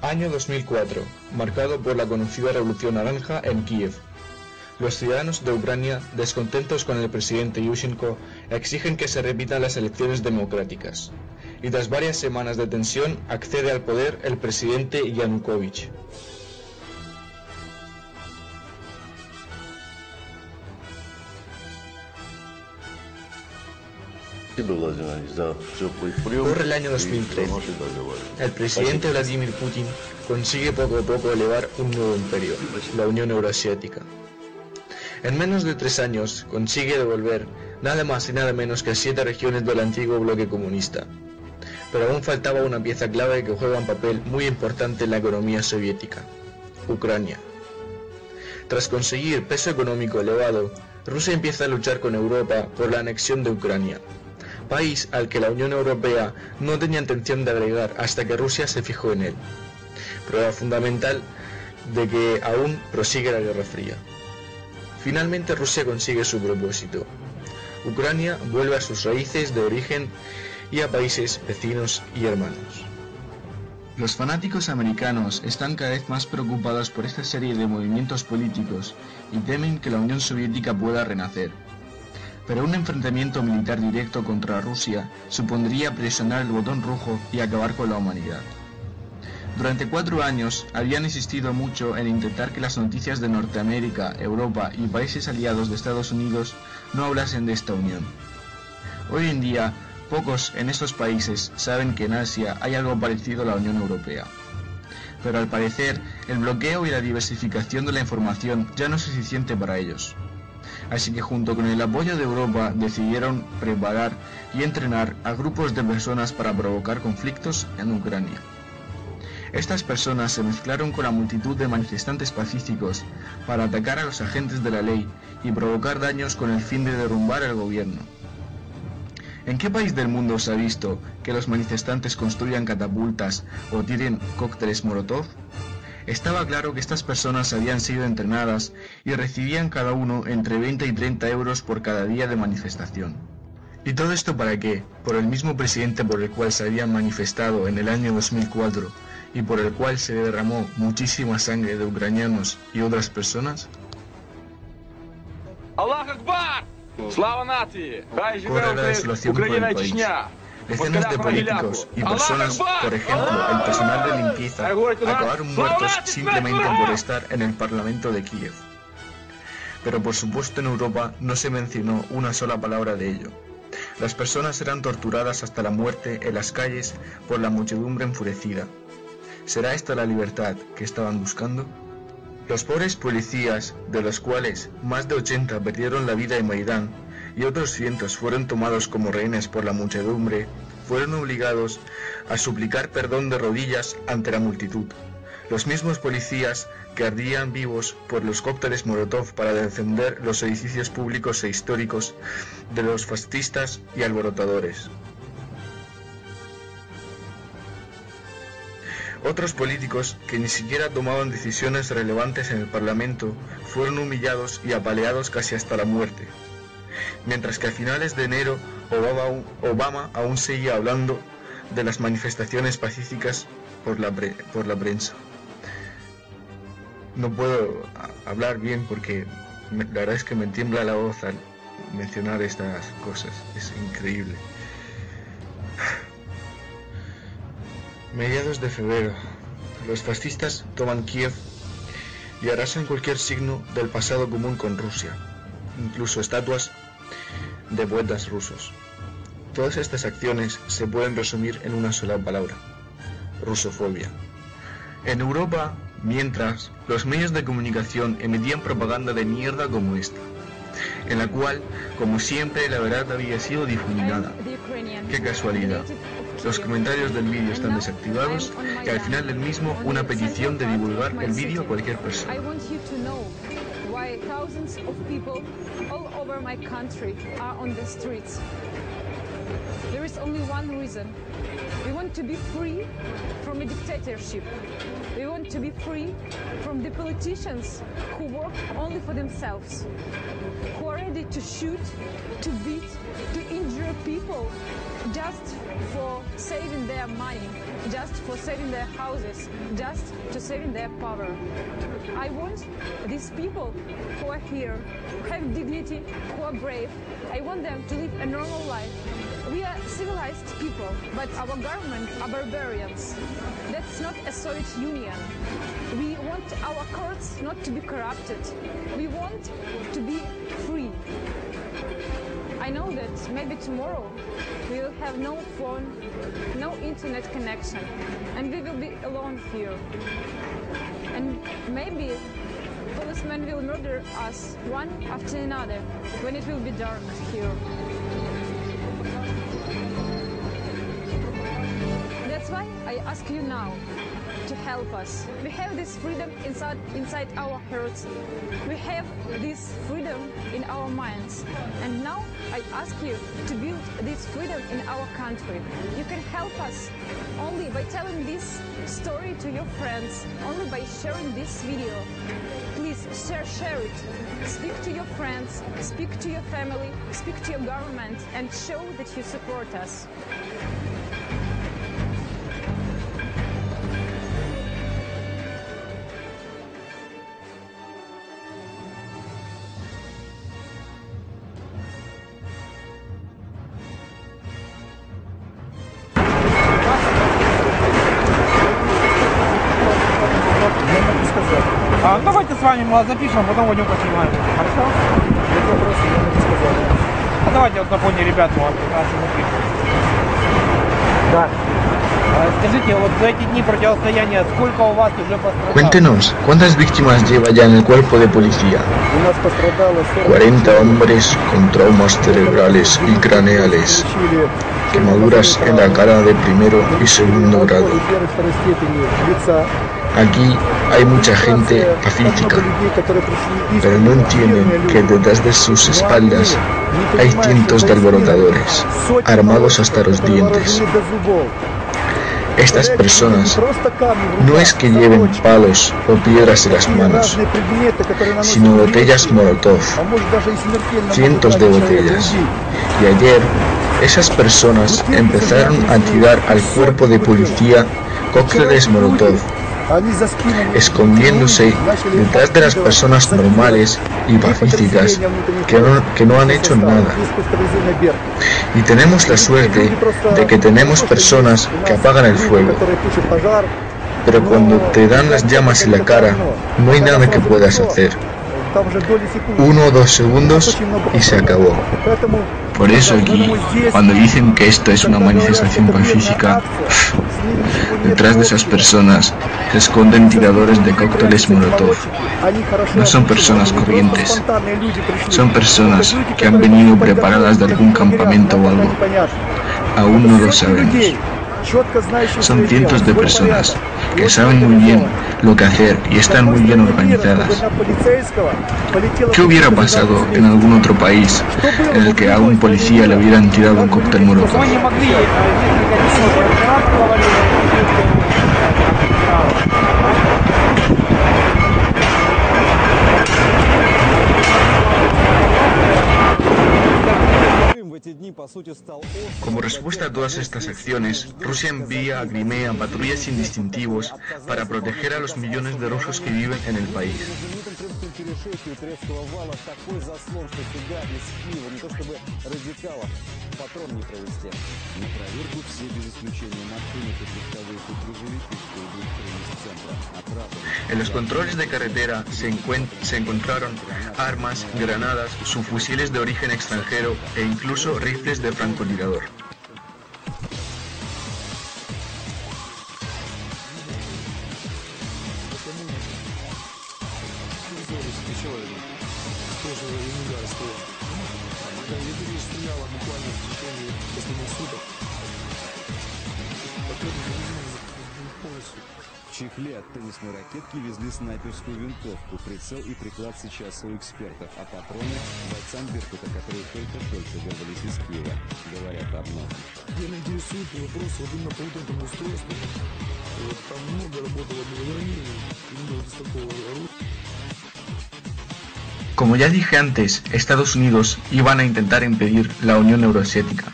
Año 2004, marcado por la conocida Revolución Naranja en Kiev. Los ciudadanos de Ucrania, descontentos con el presidente Yushchenko, exigen que se repitan las elecciones democráticas. Y tras varias semanas de tensión, accede al poder el presidente Yanukovych. Corre el año 2013. El presidente Vladimir Putin consigue poco a poco elevar un nuevo imperio, la Unión Euroasiática. En menos de 3 años consigue devolver nada más y nada menos que 7 regiones del antiguo bloque comunista. Pero aún faltaba una pieza clave que juega un papel muy importante en la economía soviética: Ucrania. Tras conseguir peso económico elevado, Rusia empieza a luchar con Europa por la anexión de Ucrania, país al que la Unión Europea no tenía intención de agregar hasta que Rusia se fijó en él. Prueba fundamental de que aún prosigue la Guerra Fría. Finalmente Rusia consigue su propósito. Ucrania vuelve a sus raíces de origen y a países vecinos y hermanos. Los fanáticos americanos están cada vez más preocupados por esta serie de movimientos políticos y temen que la Unión Soviética pueda renacer. Pero un enfrentamiento militar directo contra Rusia supondría presionar el botón rojo y acabar con la humanidad. Durante 4 años habían insistido mucho en intentar que las noticias de Norteamérica, Europa y países aliados de Estados Unidos no hablasen de esta unión. Hoy en día, pocos en estos países saben que en Asia hay algo parecido a la Unión Europea. Pero al parecer, el bloqueo y la diversificación de la información ya no es suficiente para ellos. Así que junto con el apoyo de Europa decidieron preparar y entrenar a grupos de personas para provocar conflictos en Ucrania. Estas personas se mezclaron con la multitud de manifestantes pacíficos para atacar a los agentes de la ley y provocar daños con el fin de derrumbar el gobierno. ¿En qué país del mundo se ha visto que los manifestantes construyan catapultas o tiren cócteles Molotov? Estaba claro que estas personas habían sido entrenadas y recibían cada uno entre 20 y 30 euros por cada día de manifestación. ¿Y todo esto para qué? ¿Por el mismo presidente por el cual se habían manifestado en el año 2004 y por el cual se derramó muchísima sangre de ucranianos y otras personas? ¡Allahu Akbar! ¡Slava Nazi! Corre la desolación por el país. Decenas de políticos y personas, por ejemplo, el personal de limpieza, acabaron muertos simplemente por estar en el Parlamento de Kiev. Pero por supuesto en Europa no se mencionó una sola palabra de ello. Las personas eran torturadas hasta la muerte en las calles por la muchedumbre enfurecida. ¿Será esta la libertad que estaban buscando? Los pobres policías, de los cuales más de 80 perdieron la vida en Maidán y otros cientos fueron tomados como rehenes por la muchedumbre, fueron obligados a suplicar perdón de rodillas ante la multitud. Los mismos policías que ardían vivos por los cócteles Molotov para defender los edificios públicos e históricos de los fascistas y alborotadores. Otros políticos que ni siquiera tomaban decisiones relevantes en el Parlamento fueron humillados y apaleados casi hasta la muerte. Mientras que a finales de enero Obama aún seguía hablando de las manifestaciones pacíficas por la prensa. No puedo hablar bien porque la verdad es que me tiembla la voz al mencionar estas cosas. Es increíble. Mediados de febrero, los fascistas toman Kiev y arrasan cualquier signo del pasado común con Rusia, incluso estatuas de poetas rusos. Todas estas acciones se pueden resumir en una sola palabra: rusofobia. En Europa, mientras, los medios de comunicación emitían propaganda de mierda como esta, en la cual, como siempre, la verdad había sido difuminada. ¡Qué casualidad! Los comentarios del vídeo están desactivados y al final del mismo una petición de divulgar el vídeo a cualquier persona. There is only one reason. We want to be free from a dictatorship. We want to be free from the politicians who work only for themselves, who are ready to shoot, to beat, to injure people just for saving their money, just for saving their houses, just to saving their power. I want these people who are here, who have dignity, who are brave, I want them to live a normal life. We are civilized people, but our government are barbarians. That's not a Soviet Union. We want our courts not to be corrupted. We want to be free. I know that maybe tomorrow we will have no phone, no internet connection, and we will be alone here. And maybe policemen will murder us one after another when it will be dark here. That's why I ask you now to help us. We have this freedom inside our hearts. We have this freedom in our minds. And now I ask you to build this freedom in our country. You can help us only by telling this story to your friends, only by sharing this video. Please share it. Speak to your friends, speak to your family, speak to your government, and show that you support us. Давайте с вами мы запишем, потом будем поснимаем. Хорошо? Нет вопросов, я могу сказать. А давайте вот на фоне ребят мы напишем. Да. Скажите, вот за эти дни противостояния сколько у вас уже пострадало? Cuéntenos, ¿cuántas víctimas lleva ya en el cuerpo de policía? 40 hombres con traumas cerebrales y craneales, quemaduras en la cara de primero y segundo grado. Aquí hay mucha gente pacífica, pero no entienden que detrás de sus espaldas hay cientos de alborotadores, armados hasta los dientes. Estas personas no es que lleven palos o piedras en las manos, sino botellas Molotov, cientos de botellas. Y ayer esas personas empezaron a tirar al cuerpo de policía cócteles Molotov, escondiéndose detrás de las personas normales y pacíficas que no han hecho nada. Y tenemos la suerte de que tenemos personas que apagan el fuego, pero cuando te dan las llamas en la cara no hay nada que puedas hacer. 1 o 2 segundos y se acabó. Por eso aquí, cuando dicen que esto es una manifestación pacífica, detrás de esas personas se esconden tiradores de cócteles Molotov. No son personas corrientes, son personas que han venido preparadas de algún campamento o algo. Aún no lo sabemos. Son cientos de personas que saben muy bien lo que hacer y están muy bien organizadas. ¿Qué hubiera pasado en algún otro país en el que a un policía le hubieran tirado un cóctel Molotov? Como respuesta a todas estas acciones, Rusia envía a Crimea patrullas sin distintivos para proteger a los millones de rusos que viven en el país. En los controles de carretera se encontraron armas, granadas, subfusiles de origen extranjero e incluso rifles de francotirador. В чехле от теннисной ракетки везли снайперскую винтовку, прицел и приклад сейчас у экспертов, а патроны бойцам Беркута, которые только-только вырвались из Киева, говорят обман. Меня интересует вопрос вот именно по вот этому устройству. Вот, там много работало бронирования, именно вот из такого оружия. Como ya dije antes, Estados Unidos iban a intentar impedir la Unión Euroasiática.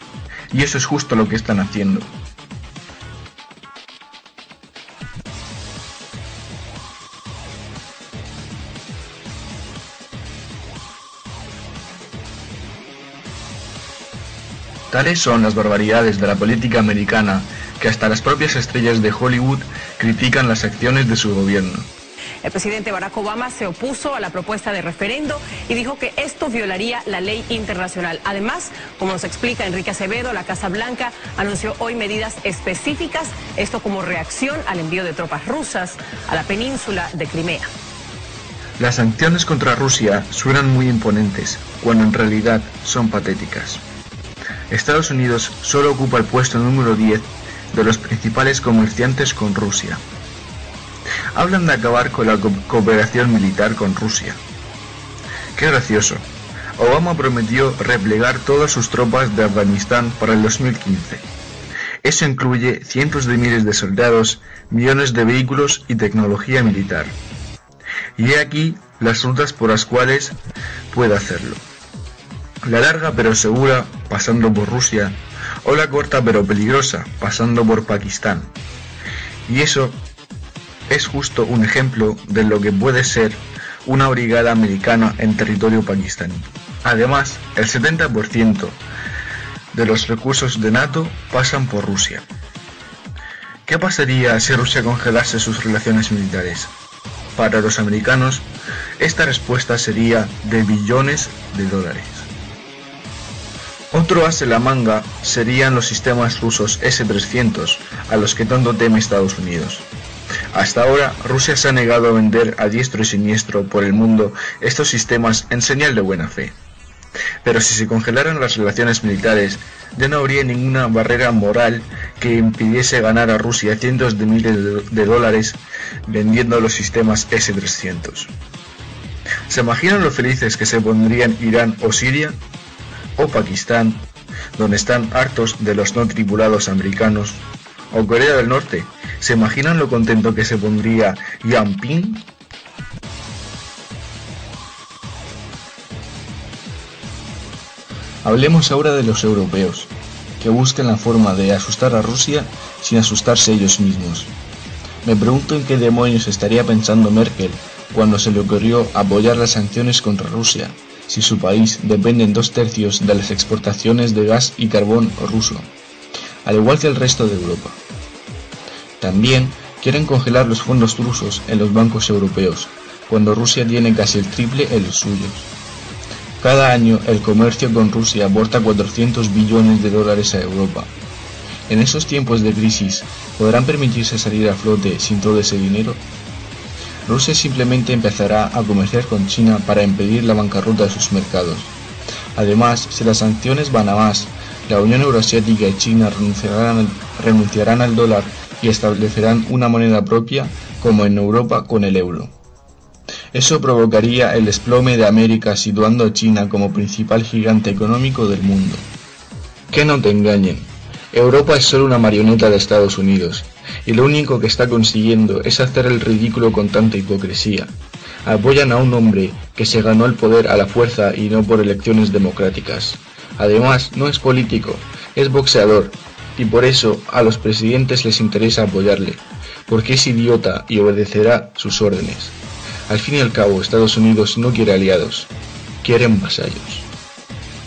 Y eso es justo lo que están haciendo. Tales son las barbaridades de la política americana que hasta las propias estrellas de Hollywood critican las acciones de su gobierno. El presidente Barack Obama se opuso a la propuesta de referendo y dijo que esto violaría la ley internacional. Además, como nos explica Enrique Acevedo, la Casa Blanca anunció hoy medidas específicas, esto como reacción al envío de tropas rusas a la península de Crimea. Las sanciones contra Rusia suenan muy imponentes, cuando en realidad son patéticas. Estados Unidos solo ocupa el puesto número 10 de los principales comerciantes con Rusia. Hablan de acabar con la cooperación militar con Rusia. Qué gracioso. Obama prometió replegar todas sus tropas de Afganistán para el 2015. Eso incluye cientos de miles de soldados, millones de vehículos y tecnología militar. Y he aquí las rutas por las cuales puede hacerlo. La larga pero segura, pasando por Rusia, o la corta pero peligrosa, pasando por Pakistán. Y eso es justo un ejemplo de lo que puede ser una brigada americana en territorio pakistaní. Además, el 70% de los recursos de NATO pasan por Rusia. ¿Qué pasaría si Rusia congelase sus relaciones militares? Para los americanos, esta respuesta sería de billones de dólares. Otro as en la manga serían los sistemas rusos S-300, a los que tanto teme Estados Unidos. Hasta ahora, Rusia se ha negado a vender a diestro y siniestro por el mundo estos sistemas en señal de buena fe. Pero si se congelaran las relaciones militares, ya no habría ninguna barrera moral que impidiese ganar a Rusia cientos de miles de dólares vendiendo los sistemas S-300. ¿Se imaginan lo felices que se pondrían Irán o Siria? O Pakistán, donde están hartos de los no tripulados americanos, o Corea del Norte. ¿Se imaginan lo contento que se pondría Yan Ping? Hablemos ahora de los europeos, que buscan la forma de asustar a Rusia sin asustarse ellos mismos. Me pregunto en qué demonios estaría pensando Merkel cuando se le ocurrió apoyar las sanciones contra Rusia, si su país depende en 2/3 de las exportaciones de gas y carbón ruso, al igual que el resto de Europa. También quieren congelar los fondos rusos en los bancos europeos, cuando Rusia tiene casi el triple en los suyos. Cada año el comercio con Rusia aporta 400 billones de dólares a Europa. En esos tiempos de crisis, ¿podrán permitirse salir a flote sin todo ese dinero? Rusia simplemente empezará a comerciar con China para impedir la bancarrota de sus mercados. Además, si las sanciones van a más, la Unión Euroasiática y China renunciarán al dólar y establecerán una moneda propia, como en Europa con el euro. Eso provocaría el desplome de América, situando a China como principal gigante económico del mundo. Que no te engañen, Europa es solo una marioneta de Estados Unidos, y lo único que está consiguiendo es hacer el ridículo con tanta hipocresía. Apoyan a un hombre que se ganó el poder a la fuerza y no por elecciones democráticas. Además, no es político, es boxeador, y por eso a los presidentes les interesa apoyarle, porque es idiota y obedecerá sus órdenes. Al fin y al cabo, Estados Unidos no quiere aliados, quieren vasallos.